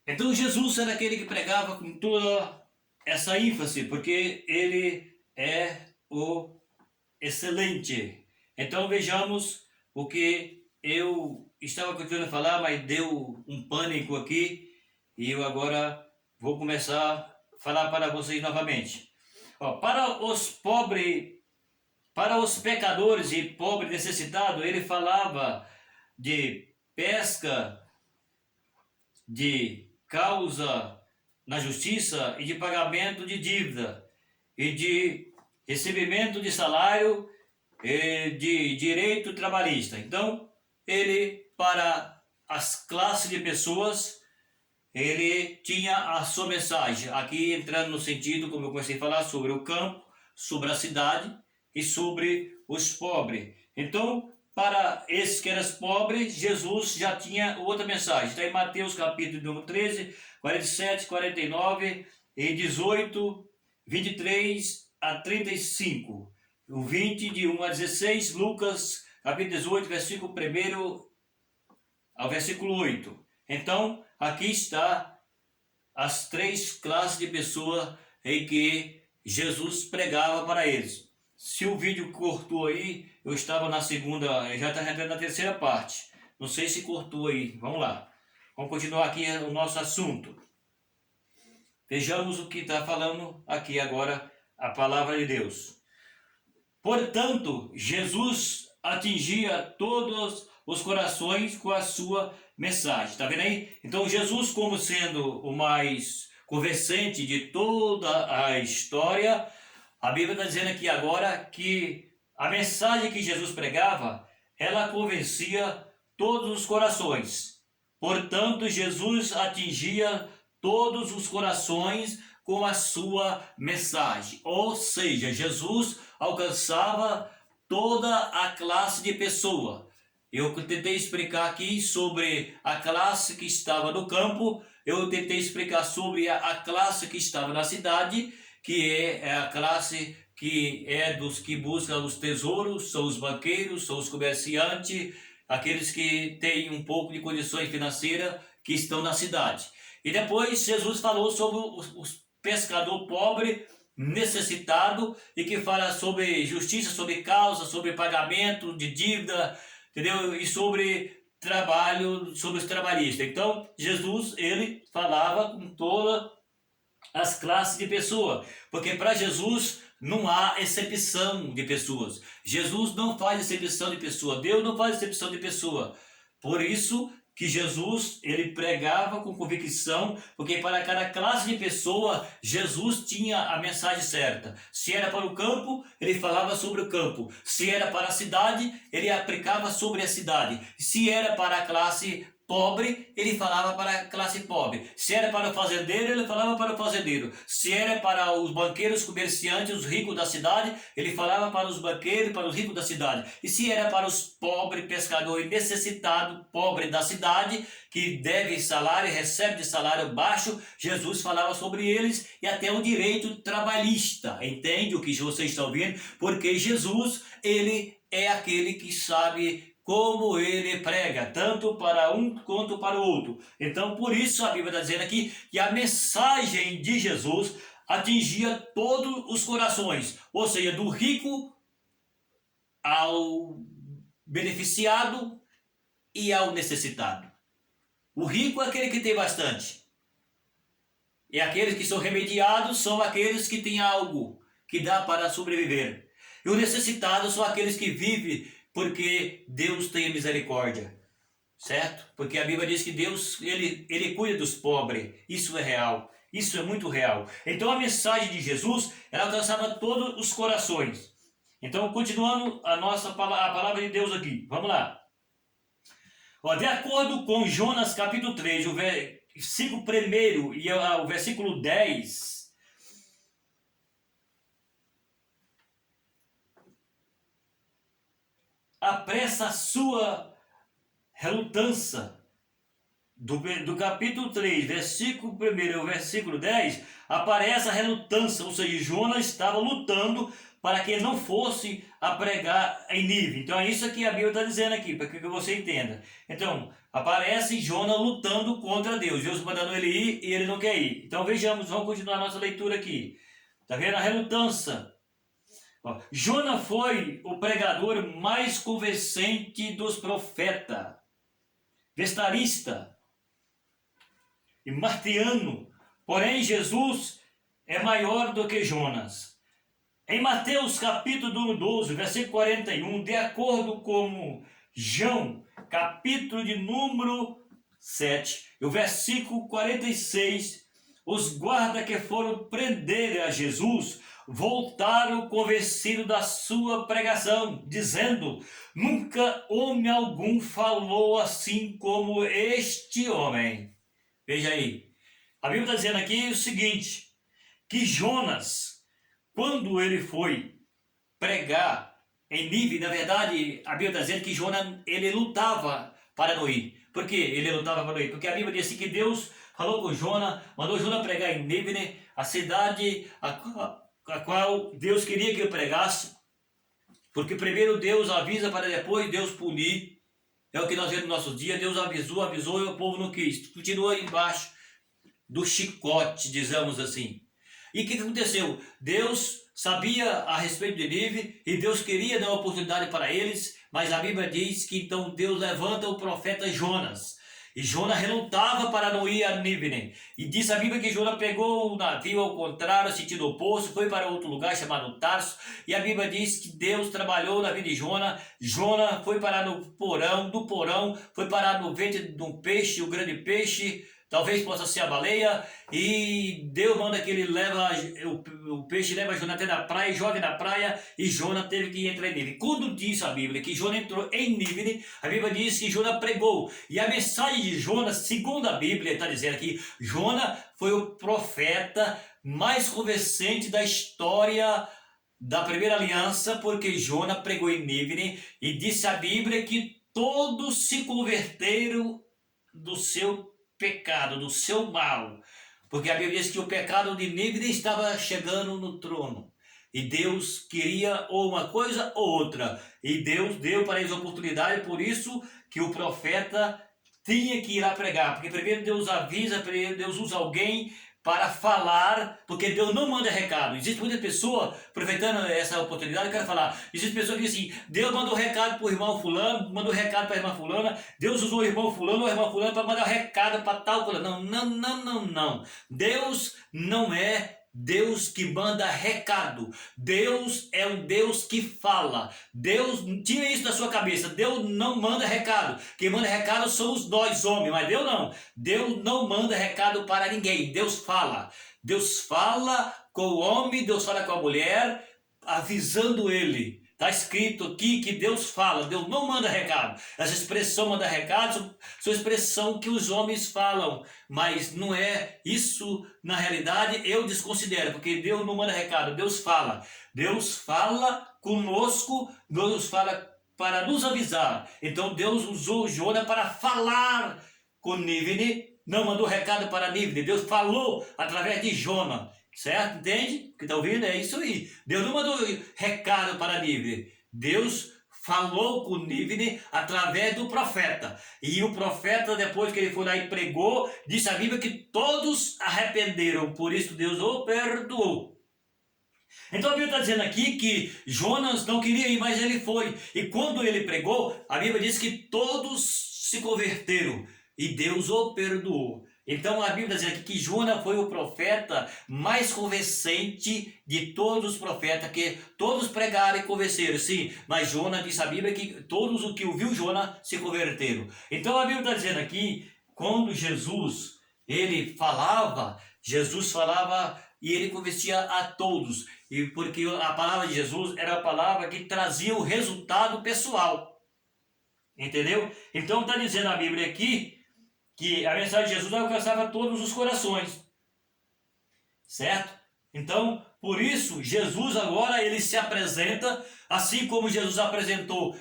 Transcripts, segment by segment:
Então Jesus era aquele que pregava com toda essa ênfase, porque ele é o excelente. Então vejamos o que eu estava continuando a falar, mas deu um pânico aqui e eu agora vou começar a falar para vocês novamente. Ó, para os pecadores e pobre necessitado, ele falava de pesca, de causa na justiça e de pagamento de dívida e de recebimento de salário e de direito trabalhista. Então, ele, para as classes de pessoas, ele tinha a sua mensagem. Aqui entrando no sentido, como eu comecei a falar, sobre o campo, sobre a cidade e sobre os pobres. Então, para esses que eram pobres, Jesus já tinha outra mensagem. Está em Mateus capítulo número 13, 47, 49 e 18, 23 a 35. O 20, de 1 a 16, Lucas capítulo 18, versículo 1 ao versículo 8. Então, aqui está as três classes de pessoas em que Jesus pregava para eles. Se o vídeo cortou aí, eu estava na segunda, já está entrando na terceira parte. Não sei se cortou aí. Vamos lá. Vamos continuar aqui o nosso assunto. Vejamos o que está falando aqui agora a palavra de Deus. Portanto, Jesus atingia todos os corações com a sua mensagem. Está vendo aí? Então, Jesus, como sendo o mais conversante de toda a história, a Bíblia está dizendo aqui agora que a mensagem que Jesus pregava, ela convencia todos os corações. Portanto, Jesus atingia todos os corações com a sua mensagem. Ou seja, Jesus alcançava toda a classe de pessoa. Eu tentei explicar aqui sobre a classe que estava no campo, eu tentei explicar sobre a classe que estava na cidade, que é a classe que é dos que buscam os tesouros, são os banqueiros, são os comerciantes, aqueles que têm um pouco de condições financeiras que estão na cidade. E depois Jesus falou sobre os pescador pobre, necessitado, e que fala sobre justiça, sobre causa, sobre pagamento de dívida, entendeu? E sobre trabalho, sobre os trabalhistas. Então, Jesus, ele falava com todas as classes de pessoa, porque para Jesus não há exceção de pessoas. Jesus não faz exceção de pessoa, Deus não faz exceção de pessoa. Por isso que Jesus, ele pregava com convicção, porque para cada classe de pessoa, Jesus tinha a mensagem certa. Se era para o campo, ele falava sobre o campo. Se era para a cidade, ele aplicava sobre a cidade. Se era para a classe pobre, ele falava para a classe pobre. Se era para o fazendeiro, ele falava para o fazendeiro. Se era para os banqueiros, comerciantes, os ricos da cidade, ele falava para os banqueiros, para os ricos da cidade. E se era para os pobres, pescadores necessitados, pobres da cidade, que devem salário, recebem de salário baixo, Jesus falava sobre eles e até o direito trabalhista. Entende o que você está ouvindo? Porque Jesus, ele é aquele que sabe como ele prega, tanto para um quanto para o outro. Então, por isso a Bíblia está dizendo aqui que a mensagem de Jesus atingia todos os corações, ou seja, do rico ao beneficiado e ao necessitado. O rico é aquele que tem bastante. E aqueles que são remediados são aqueles que têm algo que dá para sobreviver. E os necessitados são aqueles que vivem porque Deus tem misericórdia, certo? Porque a Bíblia diz que Deus, ele cuida dos pobres. Isso é real, isso é muito real. Então a mensagem de Jesus, ela alcançava todos os corações. Então, continuando a palavra de Deus aqui, vamos lá. Ó, de acordo com Jonas capítulo 3, o versículo 1 e o versículo 10... apressa a sua relutância. Do capítulo 3, versículo 1 ao versículo 10, aparece a relutância, ou seja, Jonas estava lutando para que ele não fosse a pregar em Nínive. Então é isso que a Bíblia está dizendo aqui, para que você entenda. Então, aparece Jonas lutando contra Deus. Deus mandando ele ir e ele não quer ir. Então vejamos, vamos continuar a nossa leitura aqui. Está vendo a relutância? Jonas foi o pregador mais convincente dos profetas, vestarista e martiano. Porém, Jesus é maior do que Jonas. Em Mateus capítulo 12, versículo 41, de acordo com João, capítulo de número 7, o versículo 46, os guardas que foram prender a Jesus voltaram convencidos da sua pregação, dizendo: nunca homem algum falou assim como este homem. Veja aí, a Bíblia está dizendo aqui o seguinte, que Jonas, quando ele foi pregar em Nínive, na verdade, a Bíblia está dizendo que Jonas, ele lutava para não ir. Por que ele lutava para não ir? Porque a Bíblia diz assim que Deus falou com Jonas, mandou Jonas pregar em Nínive, a cidade a qual Deus queria que ele pregasse, porque primeiro Deus avisa para depois Deus punir. É o que nós vemos no nosso dia. Deus avisou e o povo não quis. Continua embaixo do chicote, dizemos assim. E o que aconteceu? Deus sabia a respeito de Nínive e Deus queria dar uma oportunidade para eles, mas a Bíblia diz que então Deus levanta o profeta Jonas. E Jonas relutava para não ir a Nínive. E diz a Bíblia que Jonas pegou o navio ao contrário, sentido oposto, foi para outro lugar chamado Tarso. E a Bíblia diz que Deus trabalhou na vida de Jonas. Jonas foi parar no porão, do porão foi parar no ventre de um peixe, o grande peixe, talvez possa ser a baleia, e Deus manda que ele leva, o peixe leva Jonas até na praia, joga na praia, e Jonas teve que entrar em Nínive. Quando diz a Bíblia que Jonas entrou em Nínive, a Bíblia diz que Jonas pregou, e a mensagem de Jonas, segundo a Bíblia, está dizendo aqui, Jonas foi o profeta mais convincente da história da primeira aliança, porque Jonas pregou em Nínive, e disse a Bíblia que todos se converteram do seu pecado, do seu mal, porque a Bíblia diz que o pecado de Nínive estava chegando no trono, e Deus queria ou uma coisa ou outra, e Deus deu para eles a oportunidade, por isso que o profeta tinha que ir lá pregar, porque primeiro Deus avisa, primeiro Deus usa alguém para falar, porque Deus não manda recado. Existe muita pessoa, aproveitando essa oportunidade, eu quero falar, existe pessoa que diz assim, Deus mandou recado para o irmão fulano, mandou recado para a irmã fulana, Deus usou o irmão fulano ou a irmã fulana para mandar recado para tal fulano. Não. Deus não é Deus que manda recado. Deus é um Deus que fala. Deus, tinha isso na sua cabeça, Deus não manda recado. Quem manda recado somos nós, homens, mas Deus não. Deus não manda recado para ninguém. Deus fala. Deus fala com o homem, Deus fala com a mulher, avisando ele. Está escrito aqui que Deus fala, Deus não manda recado. Essa expressão manda recado são expressão que os homens falam, mas não é isso, na realidade eu desconsidero, porque Deus não manda recado, Deus fala. Deus fala conosco, Deus fala para nos avisar. Então Deus usou Jonas para falar com Nínive, não mandou recado para Nínive, Deus falou através de Jonas. Certo? Entende? O que está ouvindo? É isso aí. Deus não mandou recado para Nínive. Deus falou com Nínive através do profeta. E o profeta, depois que ele foi lá e pregou, disse a Bíblia que todos arrependeram. Por isso Deus o perdoou. Então a Bíblia está dizendo aqui que Jonas não queria ir, mas ele foi. E quando ele pregou, a Bíblia diz que todos se converteram. E Deus o perdoou. Então a Bíblia diz aqui que Jonas foi o profeta mais convincente de todos os profetas, que todos pregaram e convenceram, sim, mas Jonas, diz a Bíblia que todos os que ouviu Jonas se converteram. Então a Bíblia está dizendo aqui, quando Jesus falava e ele convencia a todos, e porque a palavra de Jesus era a palavra que trazia o resultado pessoal, entendeu? Então está dizendo a Bíblia aqui, que a mensagem de Jesus alcançava todos os corações, certo? Então, por isso, Jesus agora ele se apresenta, assim como Jesus apresentou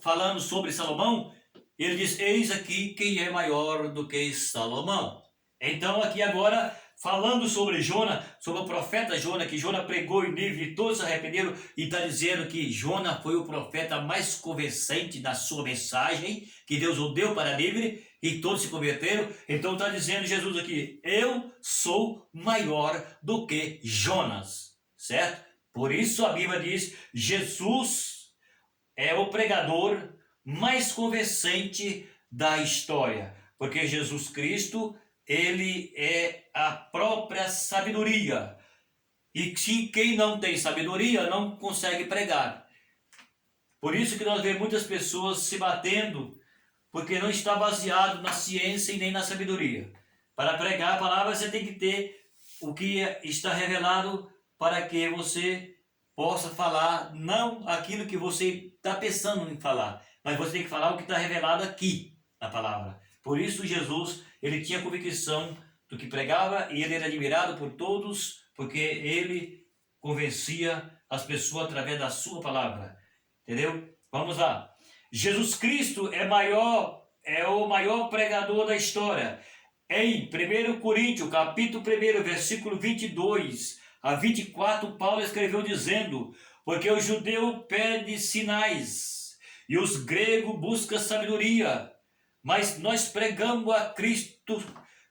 falando sobre Salomão, ele diz, eis aqui quem é maior do que Salomão. Então aqui agora falando sobre Jona, sobre o profeta Jona, que Jona pregou em Nínive e todos se arrependeram, e está dizendo que Jona foi o profeta mais convincente na sua mensagem, que Deus o deu para Nínive, e todos se converteram. Então está dizendo Jesus aqui, eu sou maior do que Jonas, certo? Por isso a Bíblia diz, Jesus é o pregador mais convincente da história, porque Jesus Cristo, ele é a própria sabedoria, e quem não tem sabedoria não consegue pregar. Por isso que nós vemos muitas pessoas se batendo, porque não está baseado na ciência e nem na sabedoria. Para pregar a palavra você tem que ter o que está revelado, para que você possa falar não aquilo que você está pensando em falar, mas você tem que falar o que está revelado aqui na palavra. Por isso Jesus, ele tinha convicção do que pregava, e ele era admirado por todos, porque ele convencia as pessoas através da sua palavra. Entendeu? Vamos lá. Jesus Cristo é o maior pregador da história. Em 1 Coríntios, capítulo 1, versículo 22 a 24, Paulo escreveu dizendo, porque o judeu pede sinais, e os gregos buscam sabedoria, mas nós pregamos a Cristo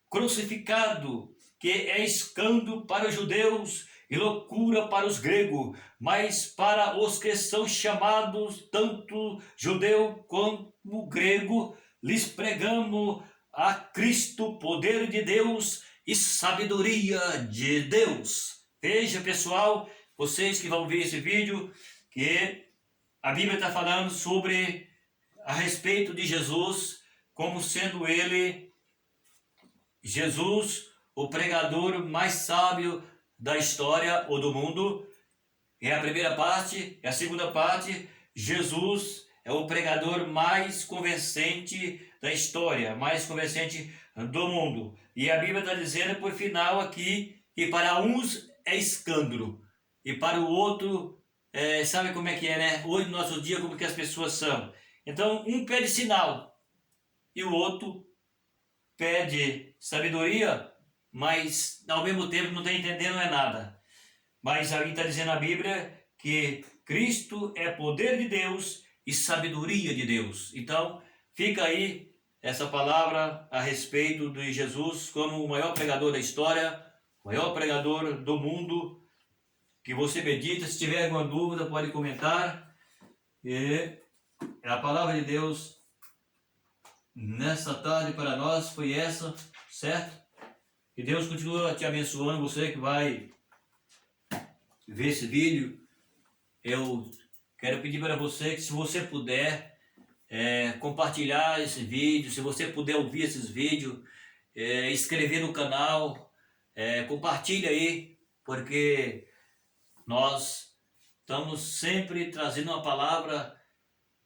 crucificado, que é escândalo para os judeus e loucura para os gregos, mas para os que são chamados, tanto judeu como grego, lhes pregamos a Cristo, poder de Deus e sabedoria de Deus. Veja, pessoal, vocês que vão ver esse vídeo, que a Bíblia está falando sobre a respeito de Jesus, como sendo ele, Jesus, o pregador mais sábio da história ou do mundo. É a primeira parte. E a segunda parte, Jesus é o pregador mais convincente da história, mais convincente do mundo. E a Bíblia está dizendo por final aqui, que para uns é escândalo, e para o outro, sabe como é que é, né? Hoje, no nosso dia, como que as pessoas são. Então, um pede sinal, e o outro pede sabedoria, mas ao mesmo tempo não está entendendo nada. Mas aí está dizendo a Bíblia que Cristo é poder de Deus e sabedoria de Deus. Então, fica aí essa palavra a respeito de Jesus como o maior pregador da história, o maior pregador do mundo, que você medita. Se tiver alguma dúvida, pode comentar. E a palavra de Deus nessa tarde para nós foi essa, certo? Que Deus continue te abençoando, você que vai ver esse vídeo. Eu quero pedir para você que, se você puder, compartilhar esse vídeo, se você puder ouvir esses vídeos, inscrever no canal, compartilha aí, porque nós estamos sempre trazendo uma palavra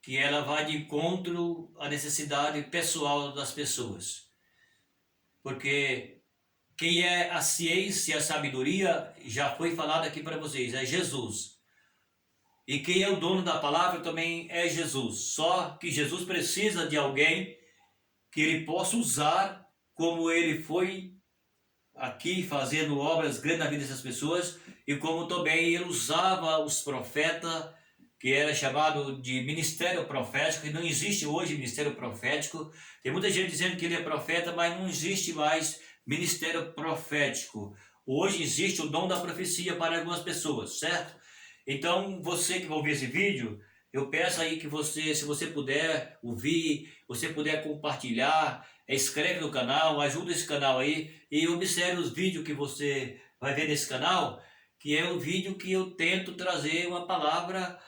que ela vai de encontro à necessidade pessoal das pessoas. Porque quem é a ciência e a sabedoria, já foi falado aqui para vocês, é Jesus. E quem é o dono da palavra também é Jesus. Só que Jesus precisa de alguém que ele possa usar, como ele foi aqui fazendo obras grandes na vida dessas pessoas, e como também ele usava os profetas, que era chamado de ministério profético, e não existe hoje ministério profético. Tem muita gente dizendo que ele é profeta, mas não existe mais ministério profético. Hoje existe o dom da profecia para algumas pessoas, certo? Então, você que vai ver esse vídeo, eu peço aí que você, se você puder ouvir, você puder compartilhar, inscreve no canal, ajuda esse canal aí, e observe os vídeos que você vai ver nesse canal, que é o vídeo que eu tento trazer uma palavra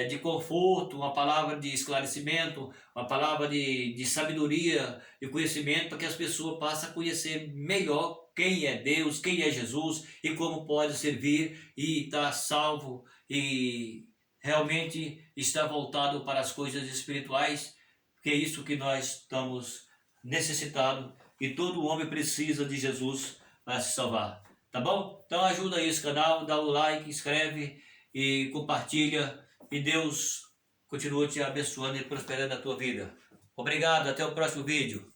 de conforto, uma palavra de esclarecimento, uma palavra de sabedoria e conhecimento, para que as pessoas passem a conhecer melhor quem é Deus, quem é Jesus e como pode servir e estar salvo e realmente estar voltado para as coisas espirituais, que é isso que nós estamos necessitados, e todo homem precisa de Jesus para se salvar. Tá bom? Então ajuda aí esse canal, dá o like, inscreve e compartilha, e Deus continua te abençoando e prosperando a tua vida. Obrigado, até o próximo vídeo.